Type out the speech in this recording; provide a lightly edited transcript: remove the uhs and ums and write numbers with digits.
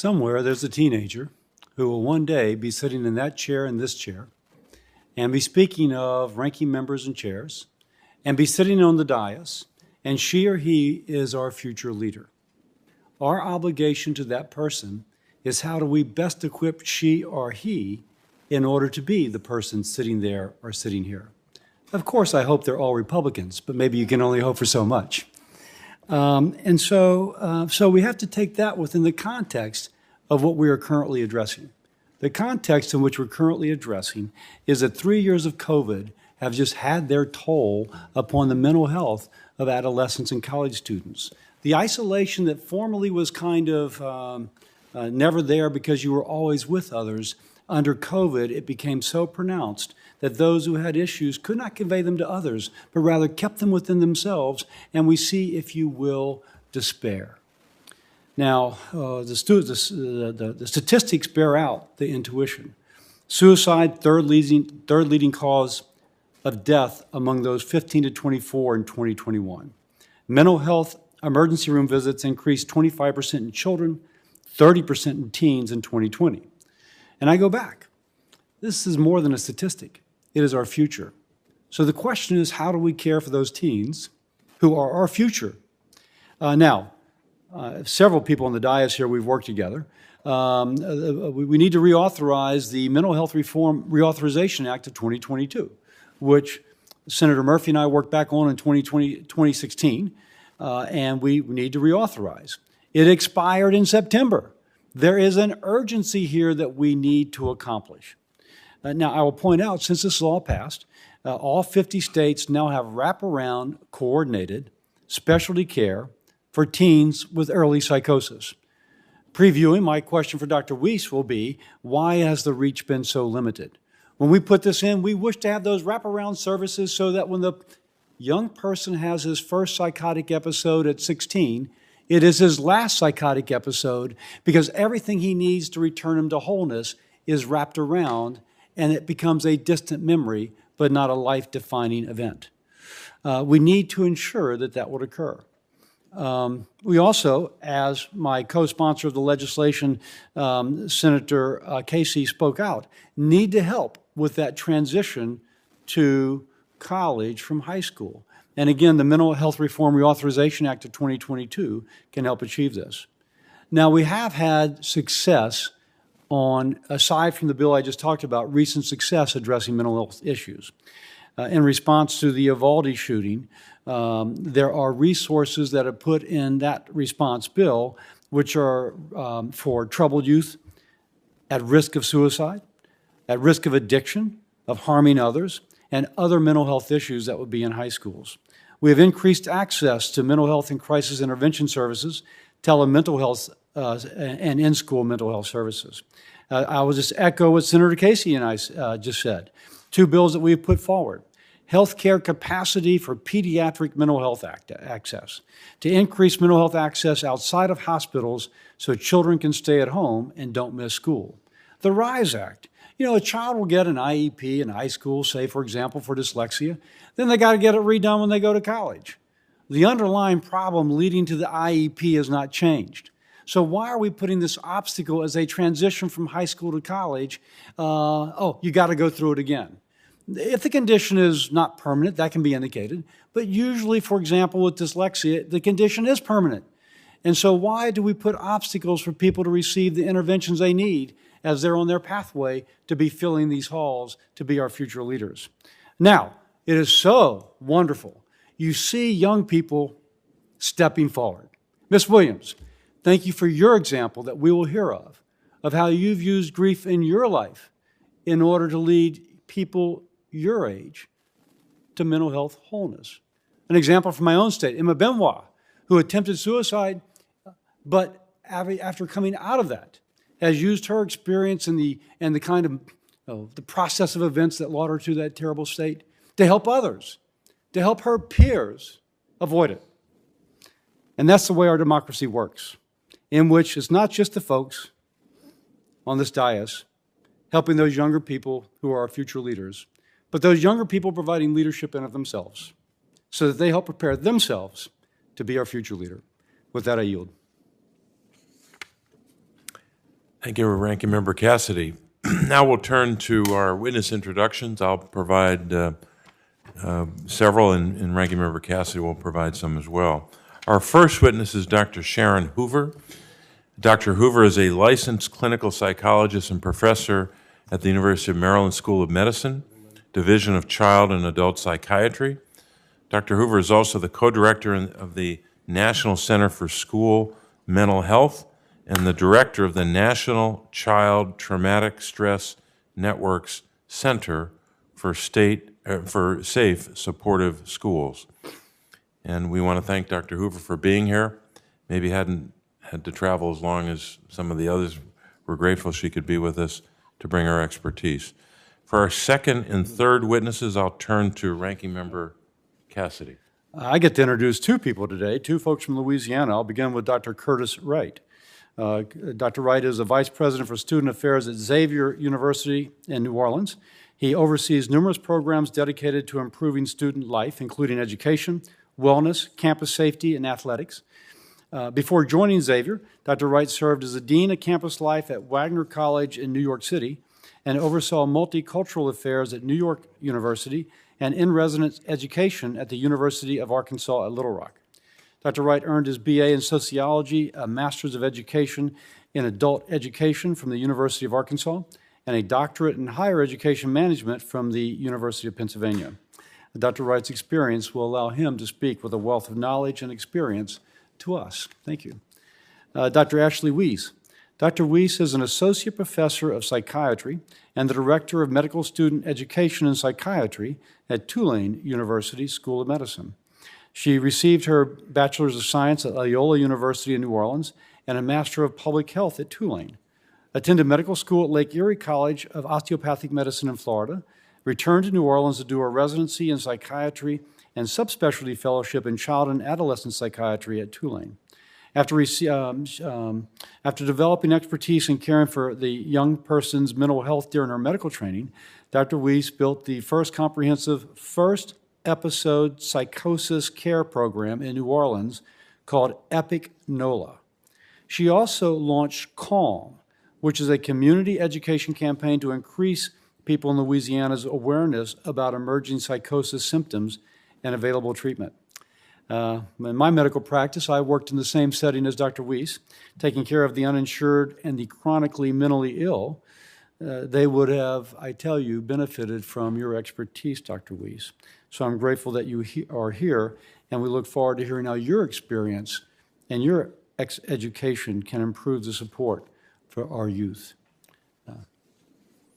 Somewhere there's a teenager who will one day be sitting in that chair and this chair and be speaking of ranking members and chairs and be sitting on the dais, and she or he is our future leader. Our obligation to that person is how do we best equip she or he in order to be the person sitting there or sitting here. Of course, I hope they're all Republicans, but maybe you can only hope for so much. So we have to take that within the context of what we are currently addressing. The context in which we're currently addressing is that 3 years of COVID have just had their toll upon the mental health of adolescents and college students. The isolation that formerly was kind of never there because you were always with others, under COVID, it became so pronounced that those who had issues could not convey them to others, but rather kept them within themselves, and we see, if you will, despair. Now, the statistics bear out the intuition. Suicide, third leading cause of death among those 15 to 24 in 2021. Mental health emergency room visits increased 25% in children, 30% in teens in 2020. And I go back. This is more than a statistic. It is our future. So the question is, how do we care for those teens who are our future? Several people on the dais here, we've worked together. We need to reauthorize the Mental Health Reform Reauthorization Act of 2022, which Senator Murphy and I worked back on in 2016, and we need to reauthorize. It expired in September. There is an urgency here that we need to accomplish. Now, I will point out, since this law passed, all 50 states now have wraparound, coordinated, specialty care for teens with early psychosis. Previewing, my question for Dr. Weiss will be, why has the reach been so limited? When we put this in, we wish to have those wraparound services so that when the young person has his first psychotic episode at 16, it is his last psychotic episode, because everything he needs to return him to wholeness is wrapped around, and it becomes a distant memory, but not a life-defining event. We need to ensure that that would occur. We also, as my co-sponsor of the legislation, Senator Cassidy, spoke out, need to help with that transition to college from high school. And again, the Mental Health Reform Reauthorization Act of 2022 can help achieve this. Now, we have had success on, aside from the bill I just talked about, recent success addressing mental health issues. In response to the Uvalde shooting, there are resources that are put in that response bill, which are for troubled youth at risk of suicide, at risk of addiction, of harming others, and other mental health issues that would be in high schools. We have increased access to mental health and crisis intervention services, telemental health, and in-school mental health services. I will just echo what Senator Cassidy and I just said. Two bills that we have put forward. Healthcare capacity for pediatric mental health access, to increase mental health access outside of hospitals so children can stay at home and don't miss school. The RISE Act. You know, a child will get an IEP in high school, say, for example, for dyslexia. Then they got to get it redone when they go to college. The underlying problem leading to the IEP has not changed. So why are we putting this obstacle as they transition from high school to college? You got to go through it again. If the condition is not permanent, that can be indicated. But usually, for example, with dyslexia, the condition is permanent. And so why do we put obstacles for people to receive the interventions they need as they're on their pathway to be filling these halls to be our future leaders? Now, it is so wonderful. You see young people stepping forward. Ms. Williams, thank you for your example that we will hear of how you've used grief in your life in order to lead people your age to mental health wholeness. An example from my own state, Emma Benoit, who attempted suicide, but after coming out of that, has used her experience and the kind of the process of events that led her to that terrible state to help others, to help her peers avoid it. And that's the way our democracy works, in which it's not just the folks on this dais helping those younger people who are our future leaders, but those younger people providing leadership in of themselves so that they help prepare themselves to be our future leader. With that, I yield. Thank you, Ranking Member Cassidy. Now we'll turn to our witness introductions. I'll provide several, and Ranking Member Cassidy will provide some as well. Our first witness is Dr. Sharon Hoover. Dr. Hoover is a licensed clinical psychologist and professor at the University of Maryland School of Medicine, Division of Child and Adult Psychiatry. Dr. Hoover is also the co-director of the National Center for School Mental Health and the director of the National Child Traumatic Stress Network's Center for Safe, Supportive Schools. And we want to thank Dr. Hoover for being here. Maybe hadn't had to travel as long as some of the others. We're grateful she could be with us to bring her expertise. For our second and third witnesses, I'll turn to Ranking Member Cassidy. I get to introduce two people today, two folks from Louisiana. I'll begin with Dr. Curtis Wright. Dr. Wright is the Vice President for Student Affairs at Xavier University in New Orleans. He oversees numerous programs dedicated to improving student life, including education, wellness, campus safety, and athletics. Before joining Xavier, Dr. Wright served as the Dean of Campus Life at Wagner College in New York City and oversaw multicultural affairs at New York University and in-residence education at the University of Arkansas at Little Rock. Dr. Wright earned his BA in Sociology, a Master's of Education in Adult Education from the University of Arkansas, and a doctorate in Higher Education Management from the University of Pennsylvania. Dr. Wright's experience will allow him to speak with a wealth of knowledge and experience to us. Thank you. Dr. Ashley Weiss. Dr. Weiss is an associate professor of psychiatry and the director of medical student education and psychiatry at Tulane University School of Medicine. She received her Bachelor's of Science at Loyola University in New Orleans and a Master of Public Health at Tulane. Attended medical school at Lake Erie College of Osteopathic Medicine in Florida, returned to New Orleans to do a residency in psychiatry and subspecialty fellowship in child and adolescent psychiatry at Tulane. After developing expertise in caring for the young person's mental health during her medical training, Dr. Weiss built the first comprehensive episode psychosis care program in New Orleans called Epic NOLA. She also launched CALM, which is a community education campaign to increase people in Louisiana's awareness about emerging psychosis symptoms and available treatment. In my medical practice, I worked in the same setting as Dr. Weiss, taking care of the uninsured and the chronically mentally ill. They would have, I tell you, benefited from your expertise, Dr. Weiss. So I'm grateful that you are here, and we look forward to hearing how your experience and your education can improve the support for our youth.